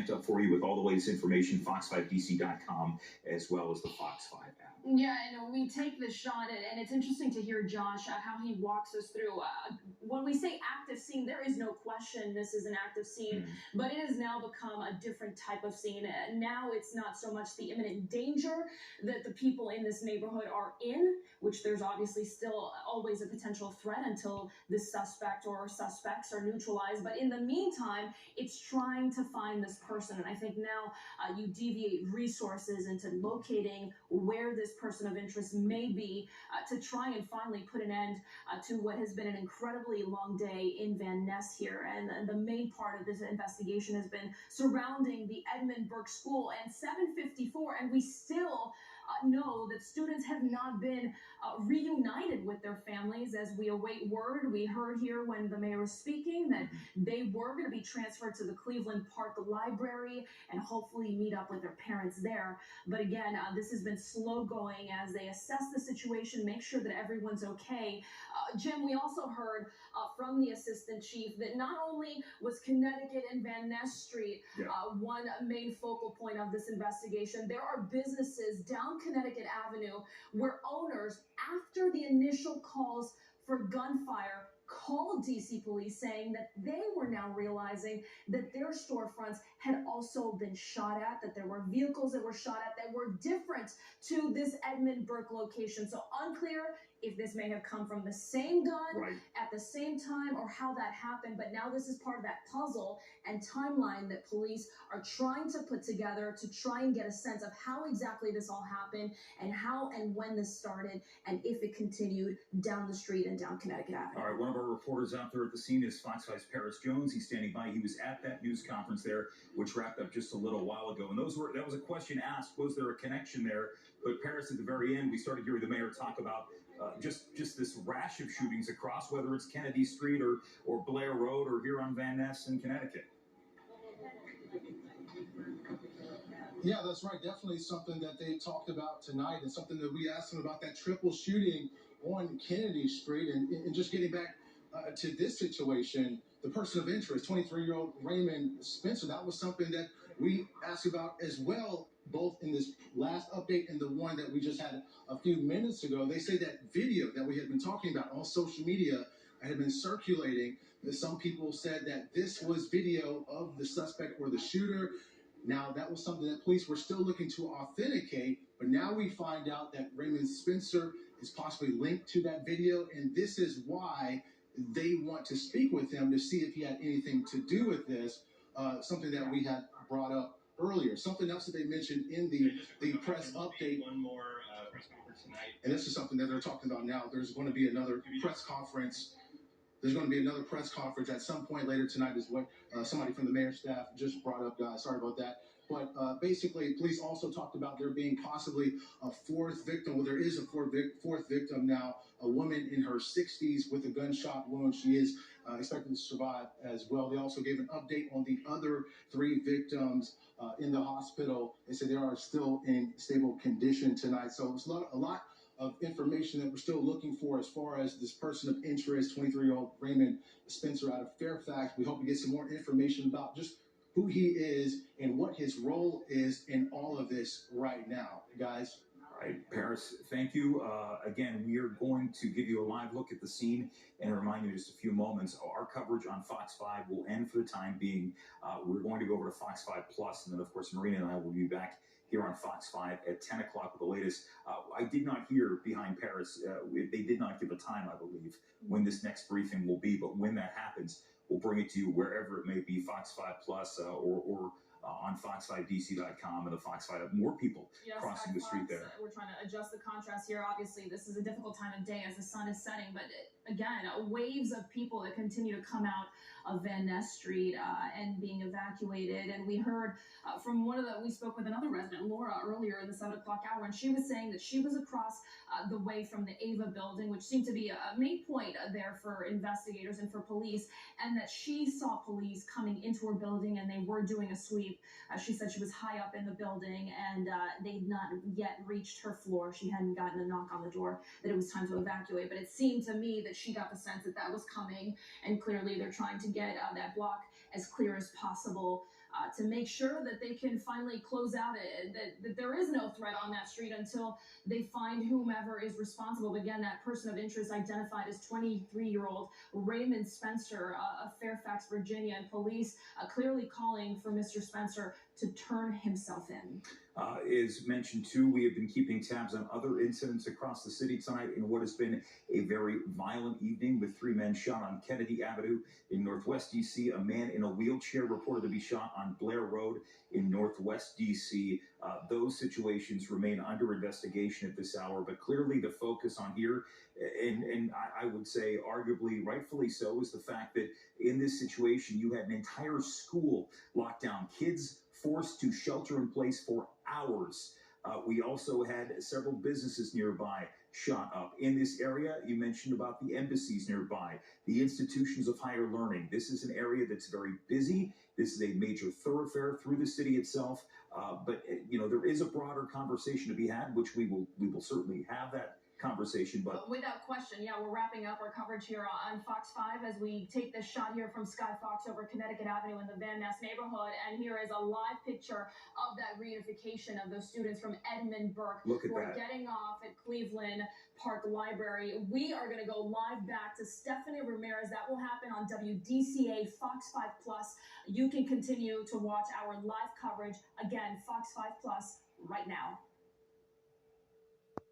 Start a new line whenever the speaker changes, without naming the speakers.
ramped up for you with all the latest information, fox5dc.com, as well as the Fox 5 app.
Yeah, and we take this shot, and it's interesting to hear Josh how he walks us through. When we say active scene, there is no question this is an active scene, but it has now become a different type of scene. Now it's not so much the imminent danger that the people in this neighborhood are in, which there's obviously still always a potential threat until this suspect or suspects are neutralized. But in the meantime, it's trying to find this person. And I think now you deviate resources into locating where this person of interest may be to try and finally put an end to what has been an incredibly long day in Van Ness here. And the main part of this investigation has been surrounding the Edmund Burke School and 754, and we still know that students have not been reunited with their families as we await word. We heard here when the mayor was speaking that they were going to be transferred to the Cleveland Park Library and hopefully meet up with their parents there. But again, this has been slow going as they assess the situation, make sure that everyone's okay. Jim, we also heard from the assistant chief that not only was Connecticut and Van Ness Street one main focal point of this investigation, there are businesses down Connecticut Avenue where owners, after the initial calls for gunfire, called DC police saying that they were now realizing that their storefronts had also been shot at, that there were vehicles that were shot at that were different to this Edmund Burke location. So unclear if this may have come from the same gun at the same time or how that happened. But now this is part of that puzzle and timeline that police are trying to put together to try and get a sense of how exactly this all happened and how and when this started and if it continued down the street and down Connecticut Avenue.
All right, one of our reporters out there at the scene is Fox 5's Paris Jones. He's standing by. He was at that news conference there, which wrapped up just a little while ago. And that was a question asked, was there a connection there? But Paris, at the very end, we started hearing the mayor talk about just this rash of shootings across, whether it's Kennedy Street or Blair Road or here on Van Ness in Connecticut.
Yeah, that's right. Definitely something that they talked about tonight and something that we asked them about, that triple shooting on Kennedy Street. And just getting back to this situation, the person of interest, 23-year-old Raymond Spencer, that was something that we asked about as well, both in this last update and the one that we just had a few minutes ago. They say that video that we had been talking about on social media had been circulating. Some people said that this was video of the suspect or the shooter. Now, that was something that police were still looking to authenticate, but now we find out that Raymond Spencer is possibly linked to that video, and this is why they want to speak with him to see if he had anything to do with this, something that we had brought up earlier. Something else that they mentioned in the press update.
One more press conference tonight.
And this is something that they're talking about now. There's going to be another press conference. There's going to be another press conference at some point later tonight is what somebody from the mayor's staff just brought up, guys. Sorry about that. But basically, police also talked about there being possibly a fourth victim. Well, there is a fourth victim now, a woman in her 60s with a gunshot wound. She is expected to survive as well. They also gave an update on the other 3 victims in the hospital. They said they are still in stable condition tonight. So it's a lot of information that we're still looking for as far as this person of interest, 23-year-old Raymond Spencer out of Fairfax. We hope to get some more information about just who he is and what his role is in all of this right now, guys.
All right, Paris, thank you. Again, we are going to give you a live look at the scene and remind you in just a few moments, our coverage on Fox 5 will end for the time being. We're going to go over to Fox 5 Plus, and then, of course, Marina and I will be back here on Fox 5 at 10 o'clock with the latest. I did not hear behind Paris. They did not give a time, I believe, when this next briefing will be. But when that happens, we'll bring it to you wherever it may be, Fox 5 Plus or on fox5dc.com and the Fox 5 app. More people crossing the street there.
We're trying to adjust the contrast here. Obviously, this is a difficult time of day as the sun is setting. But again, waves of people that continue to come out of Van Ness Street and being evacuated. And we heard from we spoke with another resident, Laura, earlier in the 7 o'clock hour, and she was saying that she was across the way from the Ava building, which seemed to be a main point there for investigators and for police, and that she saw police coming into her building and they were doing a sweep. She said she was high up in the building and they'd not yet reached her floor. She hadn't gotten a knock on the door that it was time to evacuate, but it seemed to me that she got the sense that that was coming, and clearly they're trying to get that block as clear as possible to make sure that they can finally close out it, that there is no threat on that street until they find whomever is responsible. But again, that person of interest identified as 23-year-old Raymond Spencer of Fairfax, Virginia, and police clearly calling for Mr. Spencer to turn himself in.
As mentioned too, we have been keeping tabs on other incidents across the city tonight in what has been a very violent evening with 3 men shot on Kennedy Avenue in Northwest DC, a man in a wheelchair reported to be shot on Blair Road in Northwest DC. Those situations remain under investigation at this hour, but clearly the focus on here, and I would say arguably rightfully so, is the fact that in this situation you had an entire school locked down, kids forced to shelter in place for hours. We also had several businesses nearby shot up. In this area, you mentioned about the embassies nearby, the institutions of higher learning. This is an area that's very busy. This is a major thoroughfare through the city itself. But there is a broader conversation to be had, which we will certainly have that conversation. But
without question, yeah, we're wrapping up our coverage here on Fox 5 as we take this shot here from Sky Fox over Connecticut Avenue in the Van Ness neighborhood. And here is a live picture of that reunification of those students from Edmund Burke
look at
who are
that.
getting off at Cleveland Park Library. We are going to go live back to Stephanie Ramirez. That will happen on WDCA Fox 5 Plus. You can continue to watch our live coverage, again, Fox 5 Plus, right now.